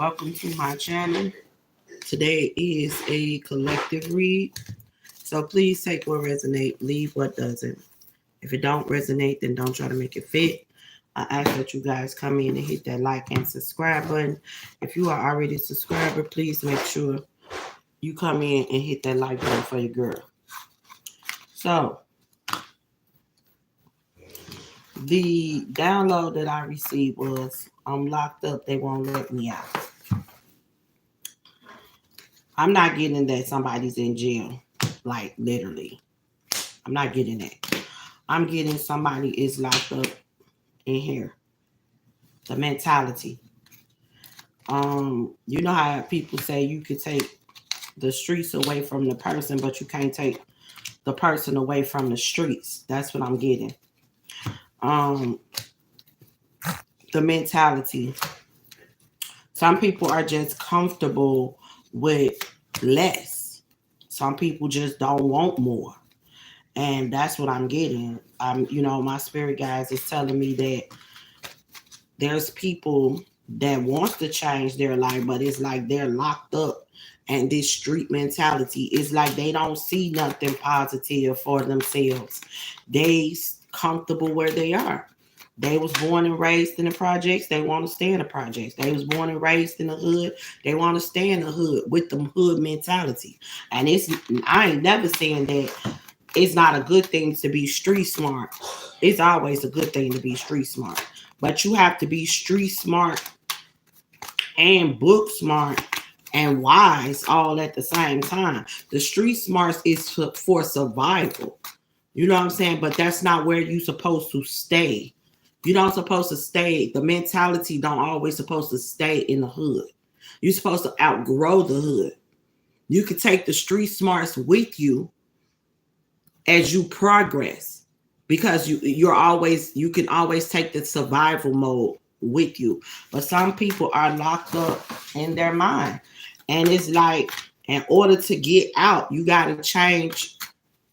Welcome to my channel. Today is a collective read. So please take what resonates, leave what doesn't. If it don't resonate, then don't try to make it fit. I ask that you guys come in and hit that like and subscribe button. If you are already a subscriber, please make sure you come in and hit that like button for your girl. So the download that I received was I'm locked up, they won't let me out. I'm not getting that somebody's in jail, like literally. I'm not getting that. I'm getting somebody is locked up in here. The mentality. You know how people say you could take the streets away from the person, but you can't take the person away from the streets. That's what I'm getting. The mentality. Some people are just comfortable with less. Some people just don't want more. And that's what I'm getting. My spirit guys is telling me that there's people that wants to change their life, but it's like they're locked up. And this street mentality is like they don't see nothing positive for themselves. They comfortable where they are. They was born and raised in the projects. They want to stay in the projects. They was born and raised in the hood. They want to stay in the hood with them hood mentality. And I ain't never saying that it's not a good thing to be street smart. It's always a good thing to be street smart. But you have to be street smart and book smart and wise all at the same time. The street smarts is for survival. You know what I'm saying? But that's not where you're supposed to stay. You're not supposed to stay. The mentality don't always supposed to stay in the hood. You're supposed to outgrow the hood. You can take the street smarts with you as you progress, because you can always take the survival mode with you. But some people are locked up in their mind, and it's like in order to get out, you got to change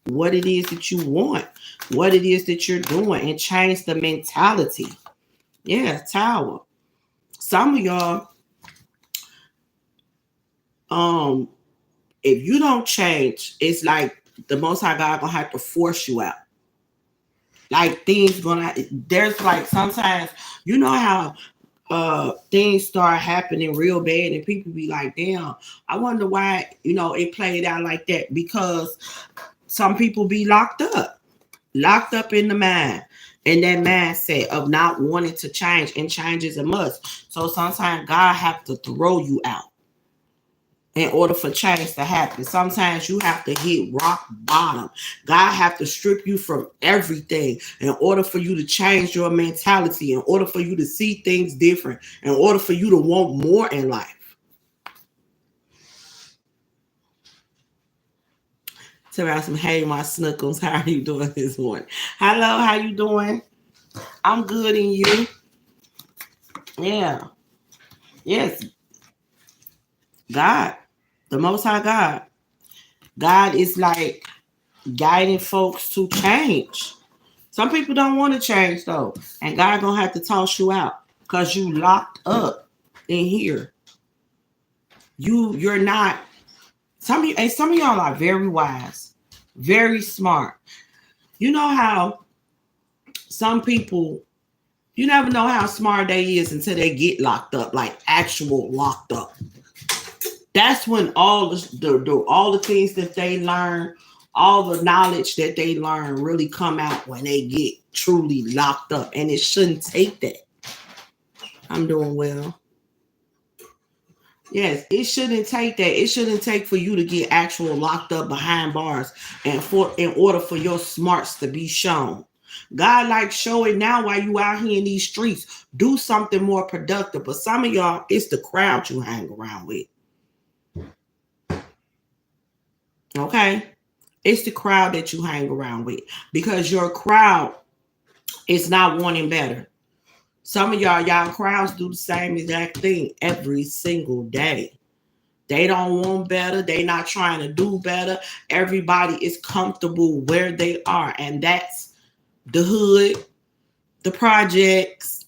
what it is that you want, what it is that you're doing, and change the mentality. Yeah, Tower. Some of y'all, if you don't change, it's like the Most High God gonna have to force you out. Like there's like sometimes, you know how things start happening real bad and people be like, damn, I wonder why, it played out like that. Because some people be locked up in the mind, and that mindset of not wanting to change, and change is a must. So sometimes God have to throw you out in order for change to happen. Sometimes you have to hit rock bottom. God have to strip you from everything in order for you to change your mentality, in order for you to see things different, in order for you to want more in life. Tell me some, hey, my snuggles, how are you doing this morning? Hello, how you doing? I'm good, and you? Yeah. Yes. God, the Most High God. God is like guiding folks to change. Some people don't want to change though, and God gonna have to toss you out because you locked up in here. You're not. Some of y'all are very wise, very smart. You know how some people, you never know how smart they is until they get locked up, like actual locked up. That's when all the things that they learn, all the knowledge that they learn really come out when they get truly locked up. And it shouldn't take that. I'm doing well. Yes, it shouldn't take that. It shouldn't take for you to get actual locked up behind bars and in order for your smarts to be shown. God like show it now while you out here in these streets. Do something more productive. But some of y'all, it's the crowd you hang around with. Okay? It's the crowd that you hang around with, because your crowd is not wanting better. Some of y'all crowds do the same exact thing every single day. They don't want better. They not trying to do better. Everybody is comfortable where they are. And that's the hood, the projects,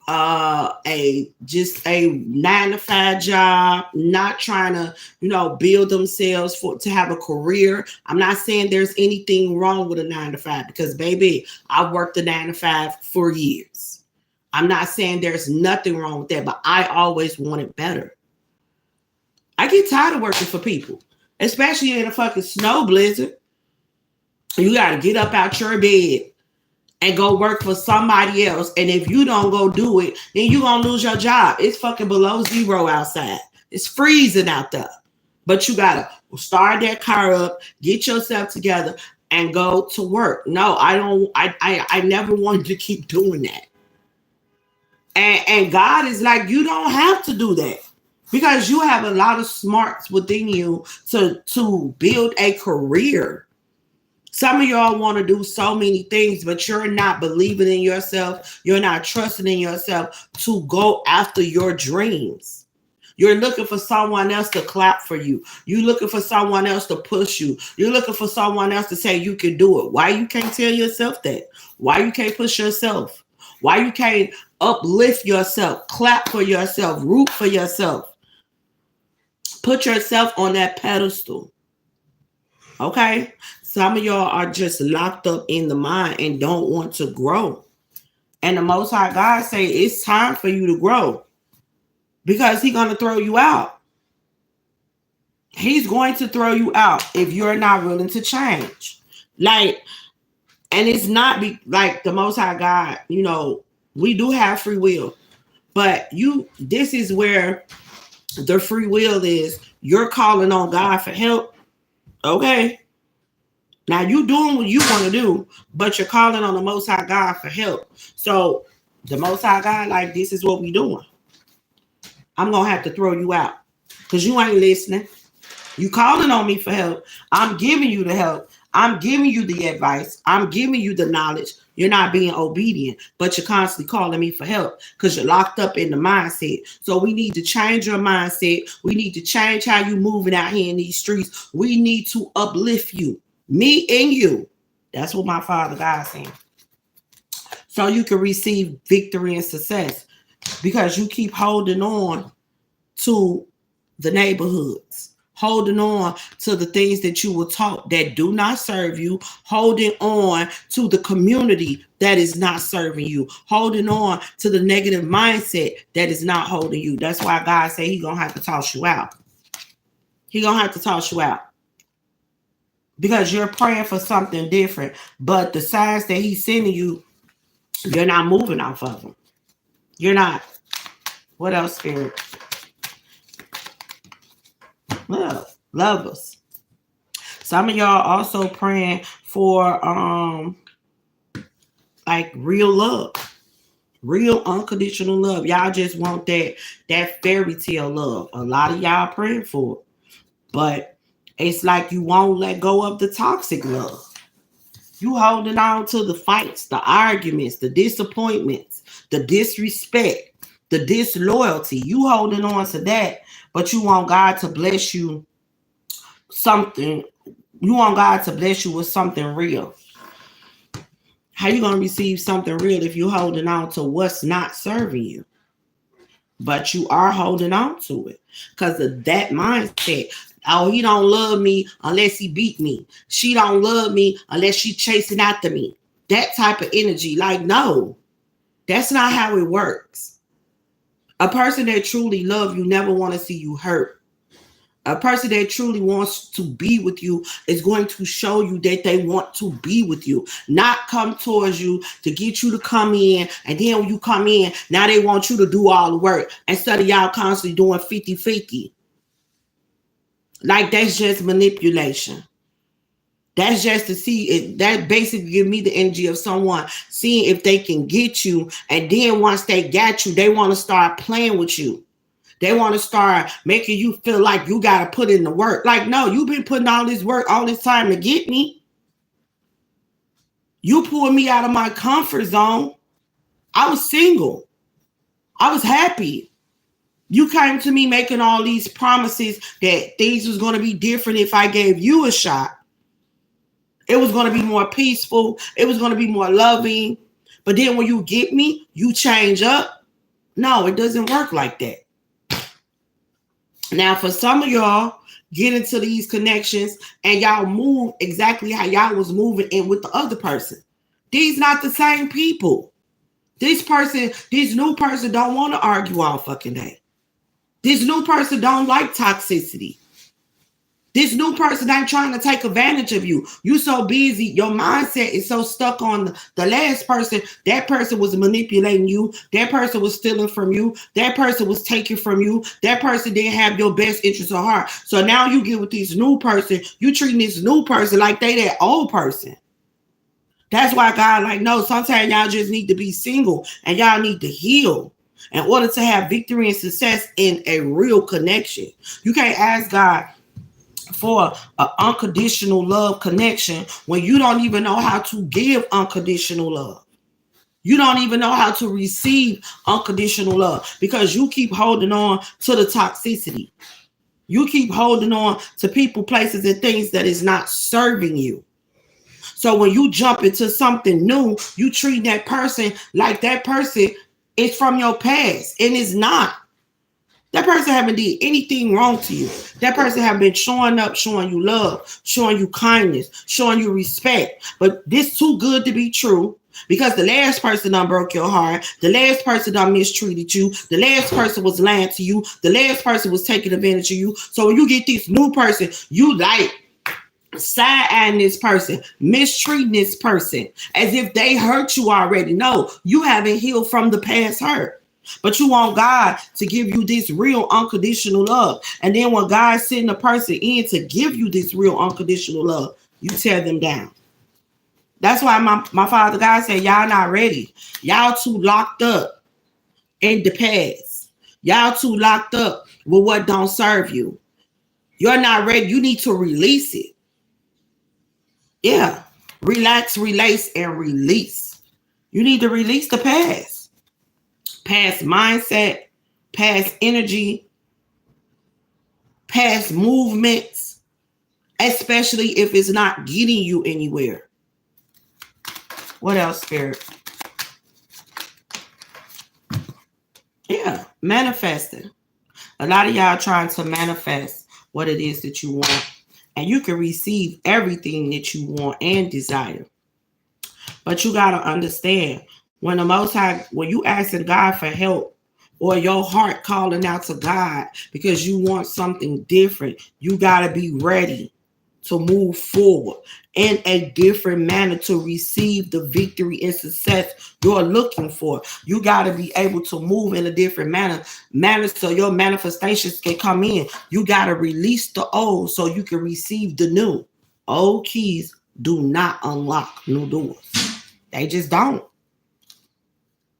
a 9-to-5 job, not trying to, build themselves to have a career. I'm not saying there's anything wrong with a 9-to-5, because baby, I worked a 9-to-5 for years. I'm not saying there's nothing wrong with that, but I always wanted better. I get tired of working for people, especially in a fucking snow blizzard. You got to get up out your bed and go work for somebody else. And if you don't go do it, then you're going to lose your job. It's fucking below zero outside. It's freezing out there. But you got to start that car up, get yourself together, and go to work. No, I never wanted to keep doing that. And God is like, you don't have to do that, because you have a lot of smarts within you to build a career. Some of y'all want to do so many things, but you're not believing in yourself. You're not trusting in yourself to go after your dreams. You're looking for someone else to clap for you. You're looking for someone else to push you. You're looking for someone else to say you can do it. Why you can't tell yourself that? Why you can't push yourself? Why you can't uplift yourself, clap for yourself, root for yourself? Put yourself on that pedestal. Okay? Some of y'all are just locked up in the mind and don't want to grow. And the Most High God say it's time for you to grow, because he's going to throw you out. He's going to throw you out if you're not willing to change. And it's not like the Most High God, we do have free will, but this is where the free will is. You're calling on God for help. Okay. Now you doing what you want to do, but you're calling on the Most High God for help. So the Most High God, like, this is what we doing. I'm going to have to throw you out because you ain't listening. You calling on me for help. I'm giving you the help. I'm giving you the advice. I'm giving you the knowledge. You're not being obedient, but you're constantly calling me for help because you're locked up in the mindset. So we need to change your mindset. We need to change how you're moving out here in these streets. We need to uplift you. Me and you. That's what my Father God saying. So you can receive victory and success, because you keep holding on to the neighborhoods, holding on to the things that you were taught that do not serve you, holding on to the community that is not serving you, holding on to the negative mindset that is not holding you. That's why God say he's going to have to toss you out. He's going to have to toss you out. Because you're praying for something different, but the signs that he's sending you, you're not moving off of them. You're not. What else, Spirit? Love us. Some of y'all also praying for real love, real unconditional love. Y'all just want that fairy tale love. A lot of y'all praying for it, but it's like you won't let go of the toxic love. You holding on to the fights, the arguments, the disappointments, the disrespect, the disloyalty. You holding on to that, but you want God to bless you something. You want God to bless you with something real. How you going to receive something real if you're holding on to what's not serving you? But you are holding on to it because of that mindset. Oh, he don't love me unless he beat me. She don't love me unless she chasing after me. That type of energy. Like, no, that's not how it works. A person that truly loves you never want to see you hurt. A person that truly wants to be with you is going to show you that they want to be with you, not come towards you to get you to come in. And then when you come in, now they want you to do all the work instead of y'all constantly doing 50-50. Like, that's just manipulation. That's just to see it. That basically give me the energy of someone seeing if they can get you. And then once they got you, they want to start playing with you. They want to start making you feel like you got to put in the work. Like, no, you've been putting all this work all this time to get me. You pulled me out of my comfort zone. I was single. I was happy. You came to me making all these promises that things was going to be different if I gave you a shot. It was going to be more peaceful. It was going to be more loving. But then when you get me, you change up. No, it doesn't work like that. Now, for some of y'all, get into these connections and y'all move exactly how y'all was moving in with the other person. These not the same people. This new person don't want to argue all fucking day. This new person don't like toxicity. This new person ain't trying to take advantage of you. You so busy, your mindset is so stuck on the last person. That person was manipulating you. That person was stealing from you. That person was taking from you. That person didn't have your best interest at heart. So now you get with this new person. You treating this new person like they that old person. That's why God like, no, sometimes y'all just need to be single and y'all need to heal in order to have victory and success in a real connection. You can't ask God for an unconditional love connection when you don't even know how to give unconditional love. You don't even know how to receive unconditional love because you keep holding on to the toxicity. You keep holding on to people, places, and things that is not serving you. So when you jump into something new, you treat that person like that person is from your past, and it's not. That person haven't did anything wrong to you. That person have been showing up, showing you love, showing you kindness, showing you respect. But this too good to be true because the last person done broke your heart. The last person done mistreated you. The last person was lying to you. The last person was taking advantage of you. So when you get this new person, you like side-eyeing this person, mistreating this person as if they hurt you already. No, you haven't healed from the past hurt. But you want God to give you this real unconditional love. And then when God sends a person in to give you this real unconditional love, you tear them down. That's why my father God said, y'all not ready. Y'all too locked up in the past. Y'all too locked up with what don't serve you. You're not ready. You need to release it. Yeah. Relax, release, and release. You need to release the past. Past mindset, past energy, past movements, especially if it's not getting you anywhere. What else, Spirit? Yeah, manifesting. A lot of y'all trying to manifest what it is that you want. And you can receive everything that you want and desire. But you got to understand, when the Most High, when you asking God for help, or your heart calling out to God because you want something different, you got to be ready to move forward in a different manner to receive the victory and success you're looking for. You got to be able to move in a different manner so your manifestations can come in. You got to release the old so you can receive the new. Old keys do not unlock new doors. They just don't.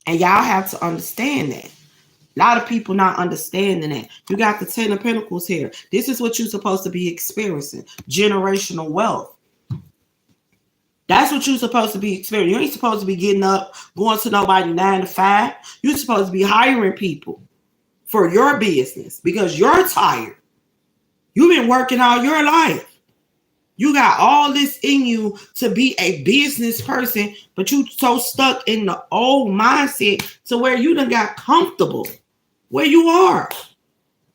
And y'all have to understand that. A lot of people not understanding that. You got the 10 of Pentacles here. This is what you're supposed to be experiencing. Generational wealth. That's what you're supposed to be experiencing. You ain't supposed to be getting up, going to nobody 9 to 5. You're supposed to be hiring people for your business because you're tired. You've been working all your life. You got all this in you to be a business person, but you so stuck in the old mindset to where you done got comfortable where you are.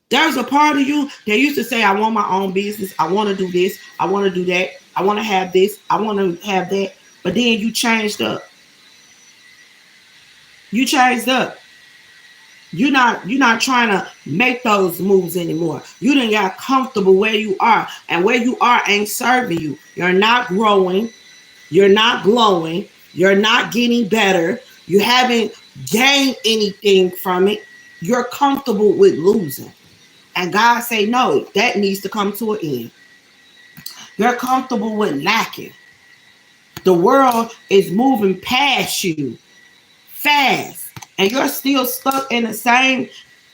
There's a part of you that used to say, I want my own business. I want to do this. I want to do that. I want to have this. I want to have that. But then you changed up. You changed up. You're not trying to make those moves anymore. You done got comfortable where you are. And where you are ain't serving you. You're not growing. You're not glowing. You're not getting better. You haven't gained anything from it. You're comfortable with losing. And God say, no, that needs to come to an end. You're comfortable with lacking. The world is moving past you fast. And you're still stuck in the same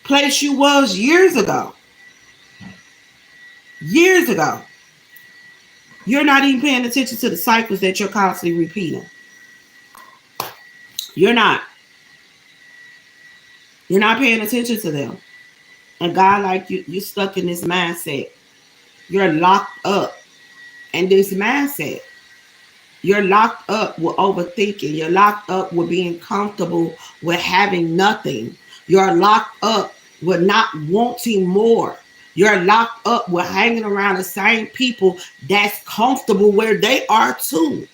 place you was years ago. Years ago. You're not even paying attention to the cycles that you're constantly repeating. You're not. You're not paying attention to them. And God, like you're stuck in this mindset. You're locked up in this mindset. You're locked up with overthinking. You're locked up with being comfortable with having nothing. You're locked up with not wanting more. You're locked up with hanging around the same people that's comfortable where they are too.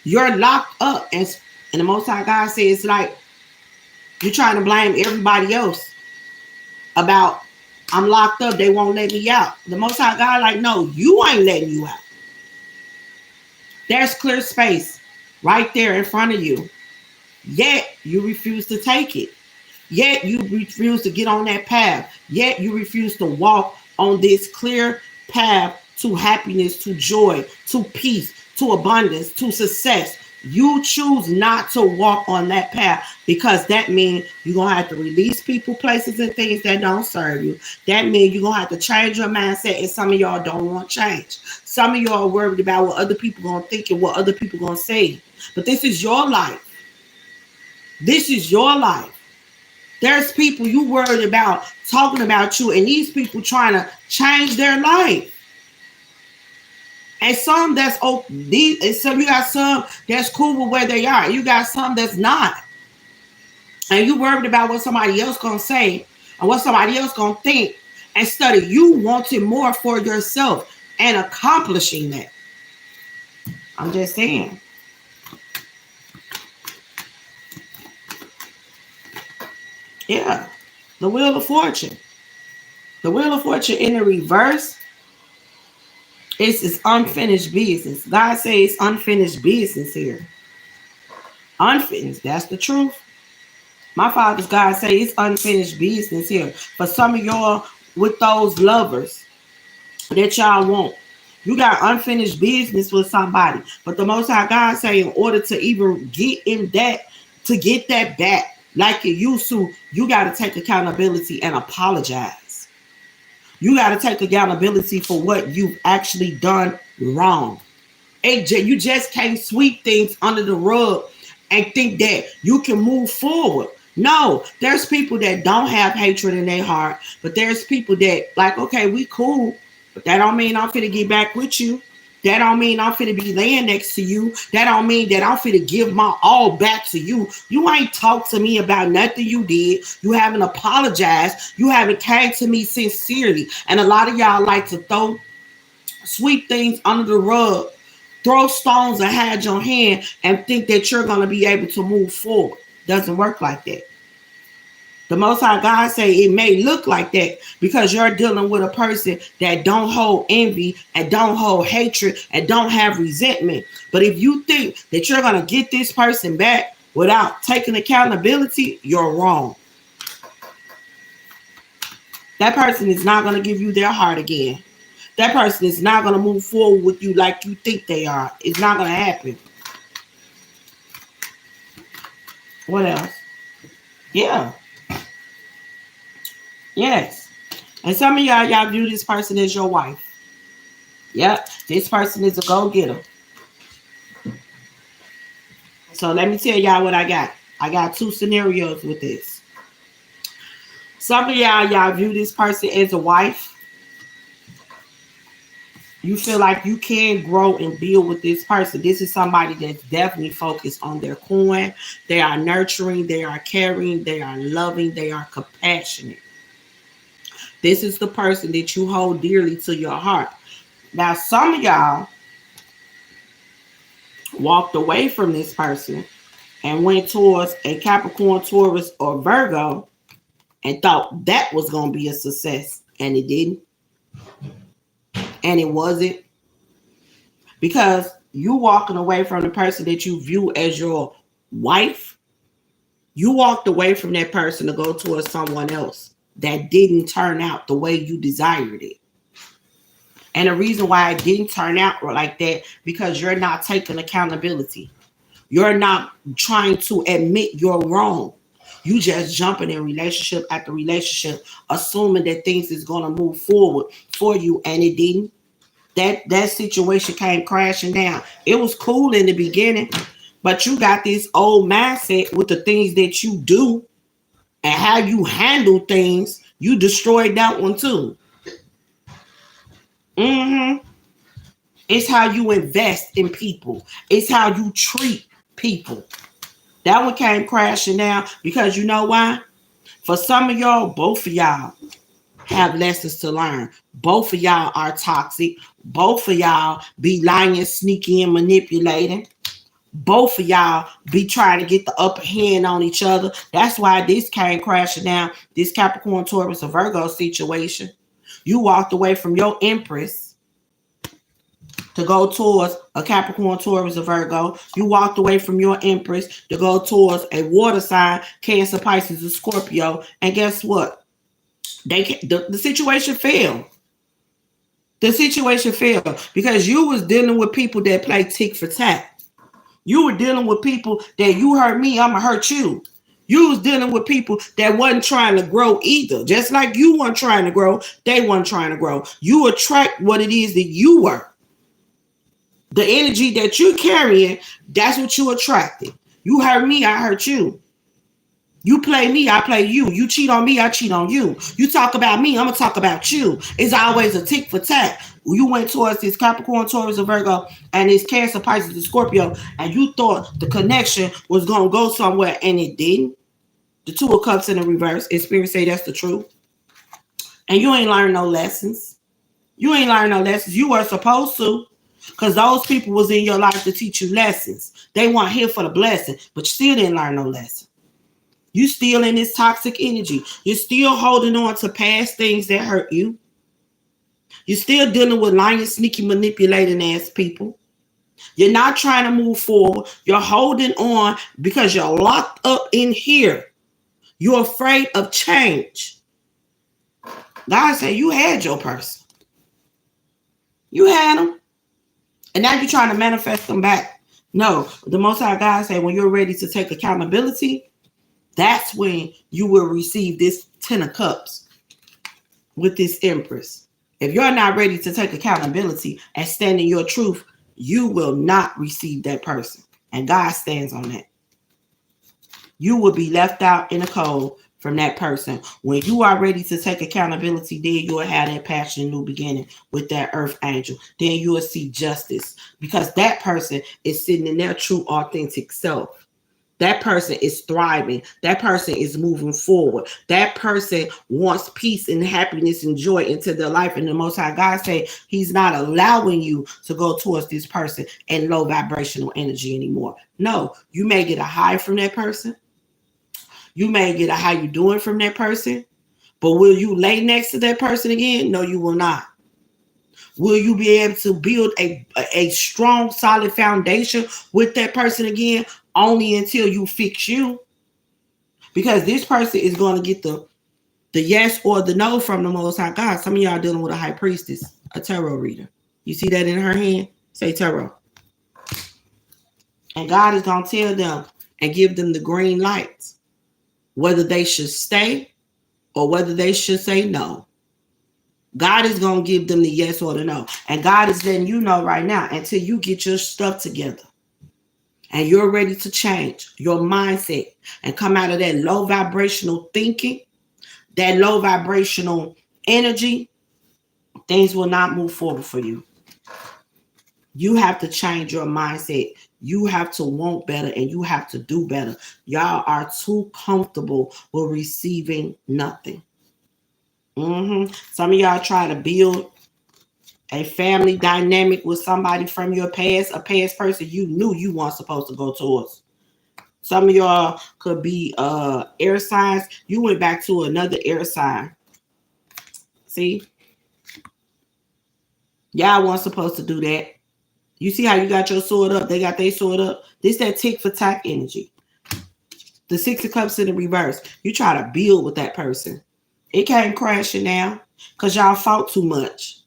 You're locked up. And the Most High God says it's like you're trying to blame everybody else about I'm locked up, they won't let me out. The Most High God like, no, you ain't letting you out. There's clear space right there in front of you. Yet you refuse to take it. Yet you refuse to get on that path. Yet you refuse to walk on this clear path to happiness, to joy, to peace, to abundance, to success. You choose not to walk on that path because that means you're going to have to release people, places, and things that don't serve you. That means you're going to have to change your mindset, and some of y'all don't want change. Some of y'all are worried about what other people going to think and what other people going to say. But this is your life. This is your life. There's people you worried about talking about you, and these people trying to change their life. And some that's and some you got some that's cool with where they are. You got some that's not. And you worried about what somebody else gonna say and what somebody else gonna think, instead of you wanting more for yourself and accomplishing that. I'm just saying. Yeah, the Wheel of Fortune. The Wheel of Fortune in the reverse is unfinished business. God says unfinished business here. Unfinished, that's the truth. My Father's God says it's unfinished business here. For some of y'all with those lovers that y'all want, you got unfinished business with somebody. But the Most High God say in order to even get in that, to get that back, like you used to, you got to take accountability and apologize. You got to take accountability for what you've actually done wrong. You just can't sweep things under the rug and think that you can move forward. No, there's people that don't have hatred in their heart, but there's people that like, okay, we cool, but that don't mean I'm finna get back with you. That don't mean I'm finna be laying next to you. That don't mean that I'm finna give my all back to you. You ain't talked to me about nothing you did. You haven't apologized. You haven't came to me sincerely. And a lot of y'all like to sweep things under the rug, throw stones and hide your hand and think that you're going to be able to move forward. Doesn't work like that. The Most High God say it may look like that because you're dealing with a person that don't hold envy and don't hold hatred and don't have resentment. But if you think that you're going to get this person back without taking accountability, you're wrong. That person is not going to give you their heart again. That person is not going to move forward with you like you think they are. It's not going to happen. What else? Yeah. Yes. And some of y'all view this person as your wife. Yep. This person is a go-getter. So let me tell y'all what I got. I got two scenarios with this. Some of y'all view this person as a wife. You feel like you can grow and build with this person. This is somebody that's definitely focused on their coin. They are nurturing, they are caring, they are loving, they are compassionate. This is the person that you hold dearly to your heart. Now, some of y'all walked away from this person and went towards a Capricorn, Taurus, or Virgo and thought that was going to be a success. And it didn't. And it wasn't. Because you walking away from the person that you view as your wife, you walked away from that person to go towards someone else that didn't turn out the way you desired it. And the reason why it didn't turn out like that, because you're not taking accountability. You're not trying to admit you're wrong. You just jumping in relationship after relationship, assuming that things is going to move forward for you, and it didn't. That situation came crashing down. It was cool in the beginning, but you got this old mindset with the things that you do and how you handle things. You destroyed that one too. It's how you invest in people. It's how you treat people. That one came crashing down because you know why? For some of y'all, both of y'all have lessons to learn. Both of y'all are toxic. Both of y'all be lying, sneaky, and manipulating. Both of y'all be trying to get the upper hand on each other. That's why this came crashing down. This Capricorn, Taurus, or Virgo situation. You walked away from your Empress to go towards a Capricorn, Taurus, or Virgo. You walked away from your Empress to go towards a water sign, Cancer, Pisces, or Scorpio. And guess what? The situation failed. The situation failed because you was dealing with people that play tick for tack. You were dealing with people that you hurt me, I'ma hurt you. You was dealing with people that wasn't trying to grow either. Just like you weren't trying to grow, they weren't trying to grow. You attract what it is that you were. The energy that you're carrying, that's what you attracted. You hurt me, I hurt you. You play me, I play you. You cheat on me, I cheat on you. You talk about me, I'm going to talk about you. It's always a tick for tack. You went towards this Capricorn, Taurus, or Virgo, and this Cancer, Pisces, and Scorpio, and you thought the connection was going to go somewhere, and it didn't. The Two of Cups in the reverse. And Spirit say that's the truth. And you ain't learned no lessons. You ain't learned no lessons. You were supposed to, because those people was in your life to teach you lessons. They weren't here for the blessing, but you still didn't learn no lesson. You still in this toxic energy. You're still holding on to past things that hurt you. You're still dealing with lying, sneaky, manipulating ass people. You're not trying to move forward. You're holding on because you're locked up in here. You're afraid of change. God said you had your person. You had them. And now you're trying to manifest them back. No, the Most High God said when you're ready to take accountability, that's when you will receive this 10 of Cups with this Empress. If you're not ready to take accountability and stand in your truth, you will not receive that person. And God stands on that. You will be left out in the cold from that person. When you are ready to take accountability, then you will have that passion, new beginning with that earth angel. Then you will see justice because that person is sitting in their true, authentic self. That person is thriving. That person is moving forward. That person wants peace and happiness and joy into their life. And the Most High God say he's not allowing you to go towards this person in low vibrational energy anymore. No, you may get a high from that person. You may get a how you doing from that person. But will you lay next to that person again? No, you will not. Will you be able to build a strong, solid foundation with that person again? Only until you fix you. Because this person is going to get the yes or the no from the Most High God. Some of y'all dealing with a high priestess, a tarot reader. You see that in her hand? Say tarot. And God is going to tell them and give them the green lights, whether they should stay or whether they should say no. God is going to give them the yes or the no. And God is letting you know right now until you get your stuff together. And you're ready to change your mindset and come out of that low vibrational thinking, that low vibrational energy, things will not move forward for you. You have to change your mindset. You have to want better and you have to do better. Y'all are too comfortable with receiving nothing. Some of y'all try to build a family dynamic with somebody from your past, a past person you knew you weren't supposed to go towards. Some of y'all could be air signs. You went back to another air sign. See? Y'all weren't supposed to do that. You see how you got your sword up? They got their sword up. This that tick for tack energy. The 6 of Cups in the reverse. You try to build with that person. It came crashing now because y'all fought too much.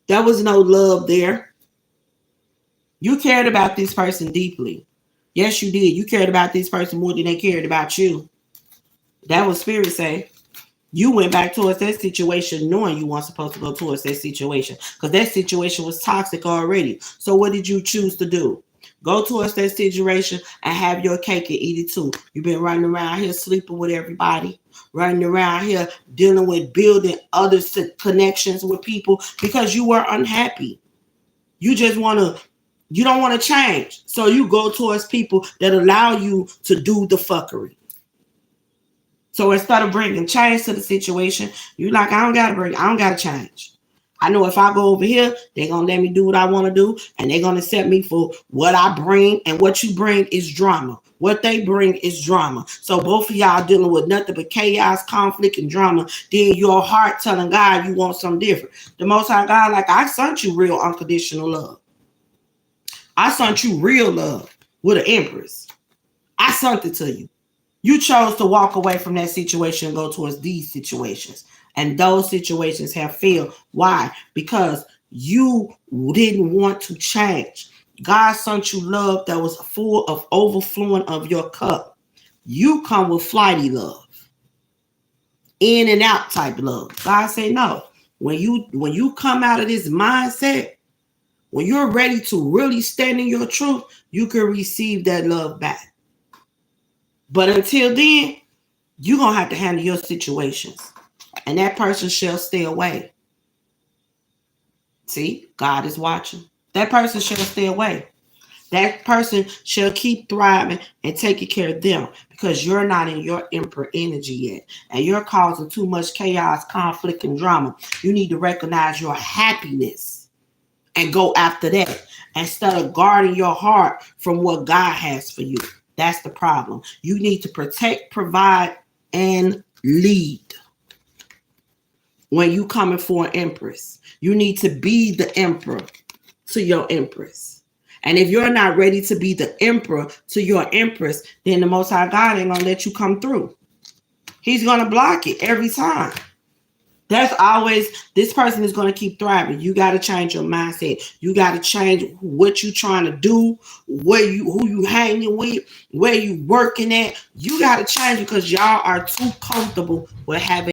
There was no love there. You cared about this person deeply. Yes, you did. You cared about this person more than they cared about you. That was Spirit say. You went back towards that situation knowing you weren't supposed to go towards that situation because that situation was toxic already. So what did you choose to do? Go towards that situation and have your cake and eat it too. You've been running around here sleeping with everybody, running around here dealing with building other connections with people because you were unhappy. You just want to You don't want to change. So you go towards people that allow you to do the fuckery. So instead of bringing change to the situation, you're like, I don't got to change. I know if I go over here, they're going to let me do what I want to do. And they're going to accept me for what I bring. And what you bring is drama. What they bring is drama. So both of y'all dealing with nothing but chaos, conflict, and drama. Then your heart telling God you want something different. The Most High God, like, I sent you real unconditional love. I sent you real love with an empress. I sent it to you. You chose to walk away from that situation and go towards these situations. And those situations have failed. Why? Because you didn't want to change. God sent you love that was full of overflowing of your cup. You come with flighty love. In and out type love. God said no. When you come out of this mindset, when you're ready to really stand in your truth, you can receive that love back. But until then, you're going to have to handle your situations. And that person shall stay away. See, God is watching. That person shall stay away. That person shall keep thriving and taking care of them because you're not in your emperor energy yet. And you're causing too much chaos, conflict, and drama. You need to recognize your happiness and go after that instead of guarding your heart from what God has for you. That's the problem. You need to protect, provide, and lead. When you coming for an empress, you need to be the emperor to your empress. And if you're not ready to be the emperor to your empress, then the Most High God ain't gonna let you come through. He's gonna block it every time. That's always, this person is going to keep thriving. You got to change your mindset. You got to change what you trying to do, who you hanging with, where you working at. You got to change because y'all are too comfortable with having